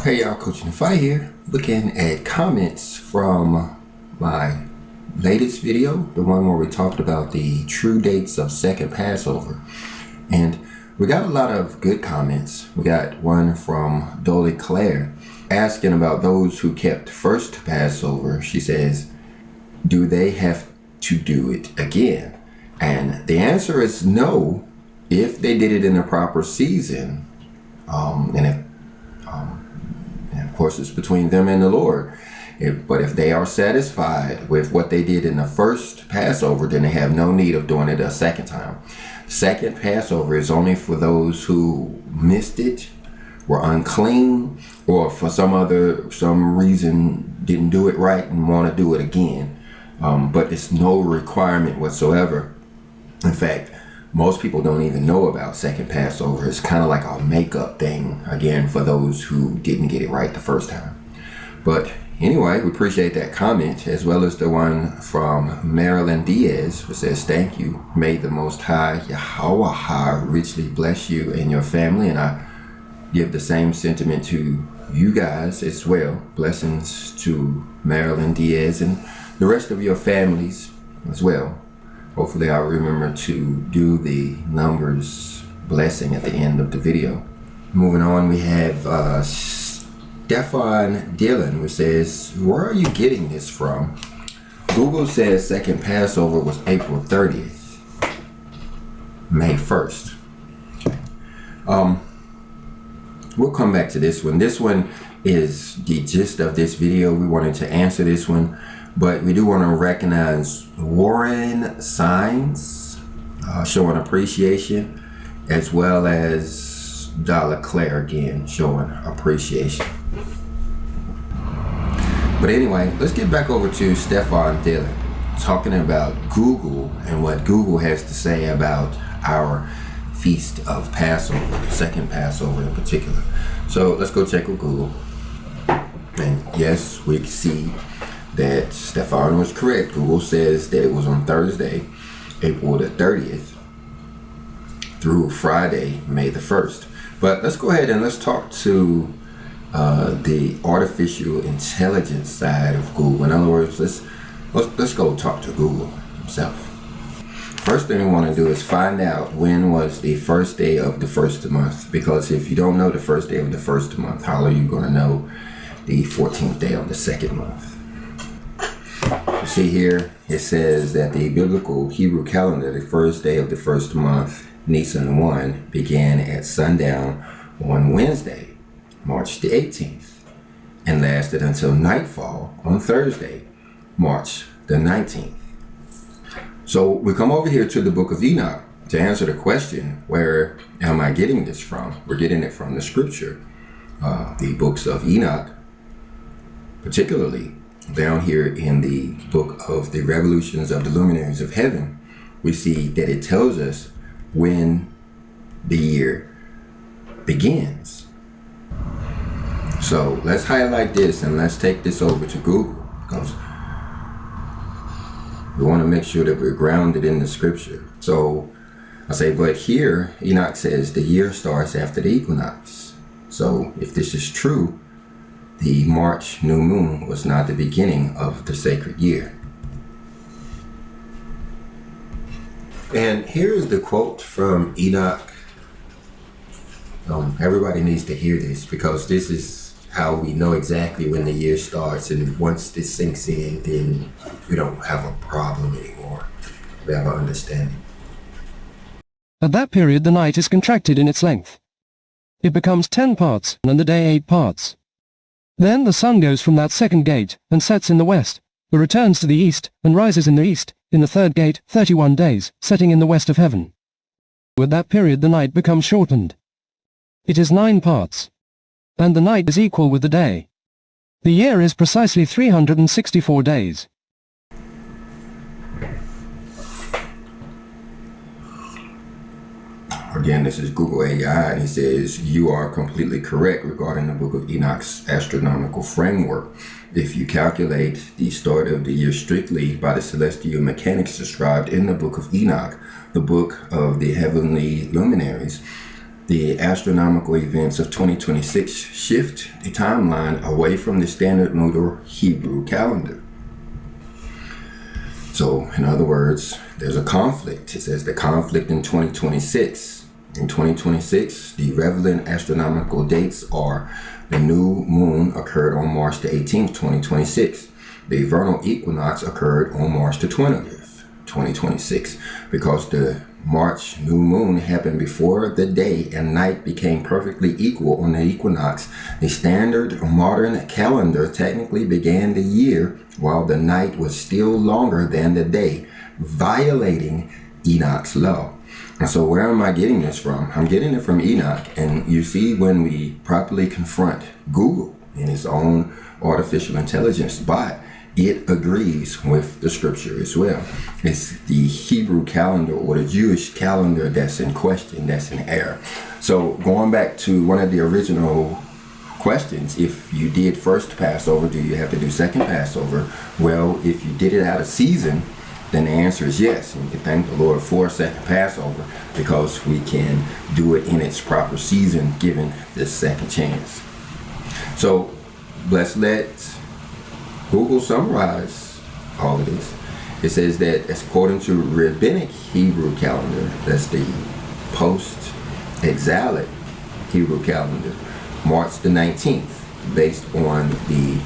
Hey y'all, Coach Inthefight here, looking at comments from my latest video, the one where we talked about the true dates of Second Passover. And we got a lot of good comments. We got one from Dolly Claire asking about those who kept First Passover. She says, do they have to do it again? And the answer is no, if they did it in the proper season. And of course, it's between them and the Lord. But if they are satisfied with what they did in the first Passover, then they have no need of doing it a second time. Second Passover is only for those who missed it, were unclean, or for some reason didn't do it right and want to do it again. But it's no requirement whatsoever. In fact, most people don't even know about Second Passover. It's kind of like a makeup thing, again, for those who didn't get it right the first time. But anyway, we appreciate that comment, as well as the one from Marilyn Diaz, who says, thank you. May the Most High Yahweh richly bless you and your family. And I give the same sentiment to you guys as well. Blessings to Marilyn Diaz and the rest of your families as well. Hopefully I'll remember to do the numbers blessing at the end of the video. Moving on, we have Stefan Dillon, who says, where are you getting this from? Google says Second Passover was April 30th, May 1st. Okay. We'll come back to this one. This one is the gist of this video. We wanted to answer this one, but we do want to recognize Warren Signs, showing appreciation, as well as Dollar Claire again, showing appreciation. But anyway, let's get back over to Stefan Dillon, talking about Google and what Google has to say about our Feast of Passover, Second Passover in particular. So let's go check with Google. And yes, we see that Stefan was correct. Google says that it was on Thursday, April the 30th, through Friday, May the 1st. But let's go ahead and let's talk to the artificial intelligence side of Google. In other words, let's go talk to Google himself. First thing we want to do is find out when was the first day of the first month, because if you don't know the first day of the first month, how are you going to know the 14th day of the second month? You see here, it says that the biblical Hebrew calendar, the first day of the first month, Nisan 1, began at sundown on Wednesday, March the 18th, and lasted until nightfall on Thursday, March the 19th. So we come over here to the Book of Enoch to answer the question, where am I getting this from? We're getting it from the scripture, the books of Enoch, particularly down here in the book of the Revolutions of the Luminaries of Heaven. We see that it tells us when the year begins. So let's highlight this and let's take this over to Google, because we want to make sure that we're grounded in the scripture. So I say, but here Enoch says the year starts after the equinox. So if this is true, the March new moon was not the beginning of the sacred year. And here is the quote from Enoch. Everybody needs to hear this, because this is how we know exactly when the year starts. And once this sinks in, then we don't have a problem anymore. We have an understanding. At that period, the night is contracted in its length. It becomes 10 parts, and the day 8 parts. Then the sun goes from that second gate, and sets in the west, but returns to the east, and rises in the east, in the third gate, 31 days, setting in the west of heaven. With that period the night becomes shortened. It is 9 parts, and the night is equal with the day. The year is precisely 364 days. Again, this is Google AI, and he says, you are completely correct regarding the Book of Enoch's astronomical framework. If you calculate the start of the year strictly by the celestial mechanics described in the Book of Enoch, the book of the heavenly luminaries, the astronomical events of 2026 shift the timeline away from the standard lunar Hebrew calendar. So, in other words, there's a conflict. It says the conflict in 2026. In 2026, the relevant astronomical dates are the new moon occurred on March the 18th, 2026. The vernal equinox occurred on March the 20th, 2026. Because the March new moon happened before the day and night became perfectly equal on the equinox, the standard modern calendar technically began the year while the night was still longer than the day, violating Enoch's law. And so where am I getting this from? I'm getting it from Enoch. And you see, when we properly confront Google in its own artificial intelligence bot, it agrees with the scripture as well. It's the Hebrew calendar or the Jewish calendar that's in question, that's in error. So going back to one of the original questions, if you did first Passover, do you have to do second Passover? Well, if you did it out of season, then the answer is yes. And we can thank the Lord for second Passover because we can do it in its proper season given this second chance. So let's let Google summarize all of this. It says that according to rabbinic Hebrew calendar, that's the post-exilic Hebrew calendar, March the 19th, based on the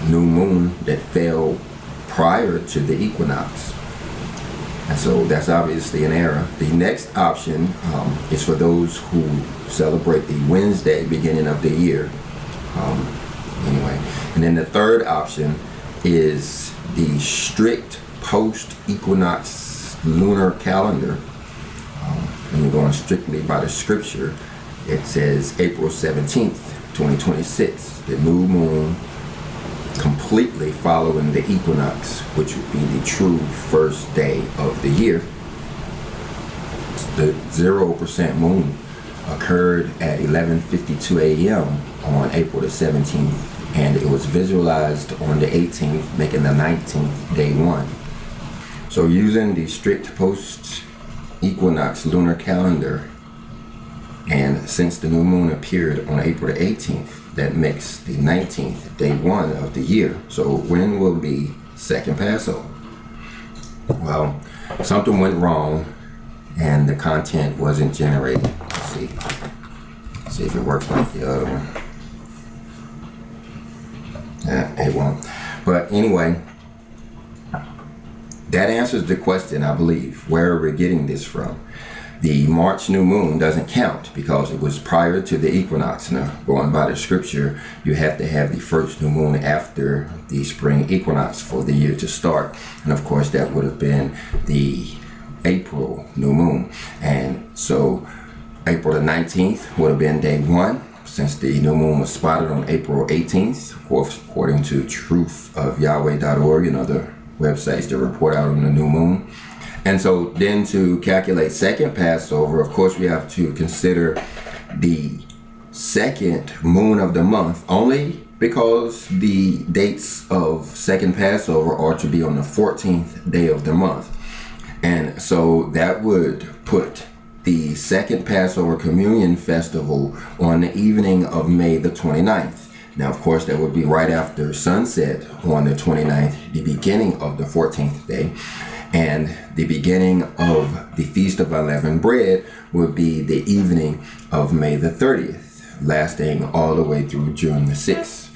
new moon that fell prior to the equinox. And so that's obviously an error. The next option is for those who celebrate the Wednesday beginning of the year. Anyway, and then the third option is the strict post-equinox lunar calendar. And we're going strictly by the scripture. It says April 17th, 2026, the new moon completely following the equinox, which would be the true first day of the year. The 0% moon occurred at 11:52 a.m. on April the 17th, and it was visualized on the 18th, making the 19th day one. So using the strict post-equinox lunar calendar, and since the new moon appeared on April the 18th, that makes the 19th day one of the year. So when will be second Passover? Well, something went wrong and the content wasn't generated. Let's see if it works like the other one. It won't. But anyway, that answers the question, I believe, where we're getting this from. The March new moon doesn't count because it was prior to the equinox. Now, going by the scripture, you have to have the first new moon after the spring equinox for the year to start. And of course, that would have been the April new moon. And so April the 19th would have been day one, since the new moon was spotted on April 18th, of course, according to truthofyahweh.org and other websites that report out on the new moon. And so then to calculate second Passover, of course, we have to consider the second moon of the month, only because the dates of second Passover are to be on the 14th day of the month. And so that would put the second Passover communion festival on the evening of May the 29th. Now, of course, that would be right after sunset on the 29th, the beginning of the 14th day. And the beginning of the Feast of Unleavened Bread would be the evening of May the 30th, lasting all the way through June the 6th.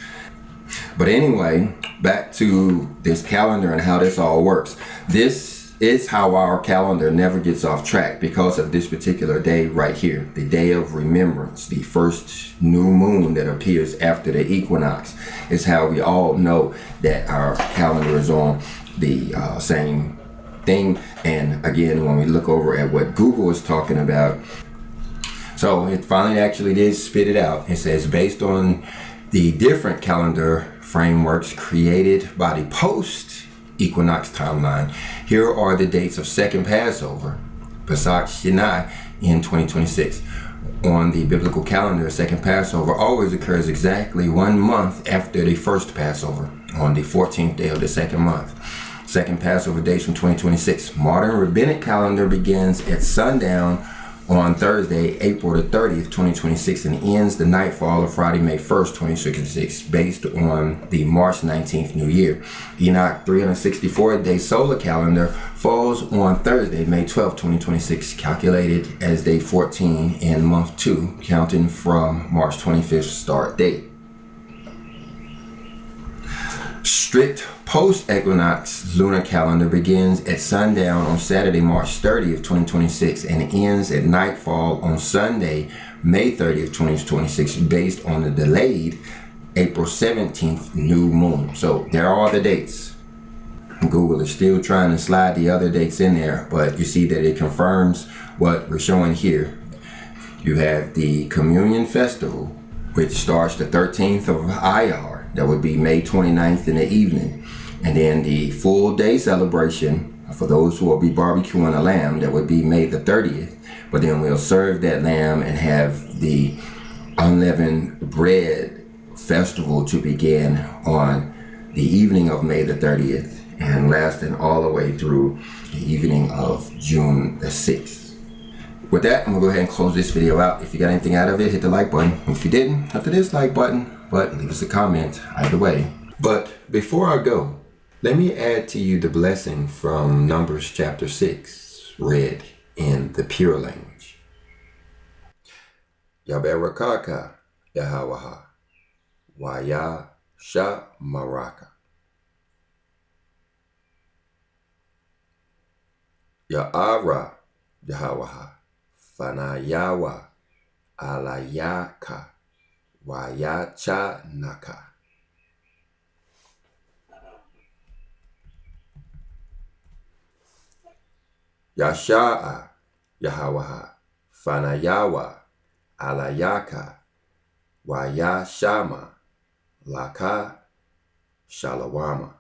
But anyway, back to this calendar and how this all works. This is how our calendar never gets off track because of this particular day right here, the day of remembrance, the first new moon that appears after the equinox, is how we all know that our calendar is on the same thing. And again, when we look over at what Google is talking about, so it finally actually did spit it out. It says, based on the different calendar frameworks created by the post-equinox timeline, here are the dates of second Passover, Pesach Sheni, in 2026. On the biblical calendar, second Passover always occurs exactly 1 month after the first Passover, on the 14th day of the second month. Second Passover dates from 2026. Modern rabbinic calendar begins at sundown on Thursday, April the 30th, 2026, and ends the nightfall of Friday, May 1st, 2026, based on the March 19th New Year. Enoch 364-day solar calendar falls on Thursday, May 12th, 2026, calculated as day 14 in month 2, counting from March 25th start date. Strict post-equinox lunar calendar begins at sundown on Saturday, March 30th, 2026, and ends at nightfall on Sunday, May 30th, 2026, based on the delayed April 17th new moon. So there are the dates. Google is still trying to slide the other dates in there, but you see that it confirms what we're showing here. You have the Communion Festival, which starts the 13th of Iyar. That would be May 29th in the evening. And then the full day celebration for those who will be barbecuing a lamb, that would be May the 30th. But then we'll serve that lamb and have the unleavened bread festival to begin on the evening of May the 30th and lasting all the way through the evening of June the 6th. With that, I'm gonna go ahead and close this video out. If you got anything out of it, hit the like button. If you didn't, hit the dislike button, but leave us a comment either way. But before I go, let me add to you the blessing from Numbers chapter 6, read in the pure language. Yaberakaka Yahawaha Waya Sha Maraka Ya'ara Yahawaha Fanayawa Alayaka Wayacha Naka. Yasha'a Yahawaha Fanayawa Alayaka Wayashama Laka Shalawama.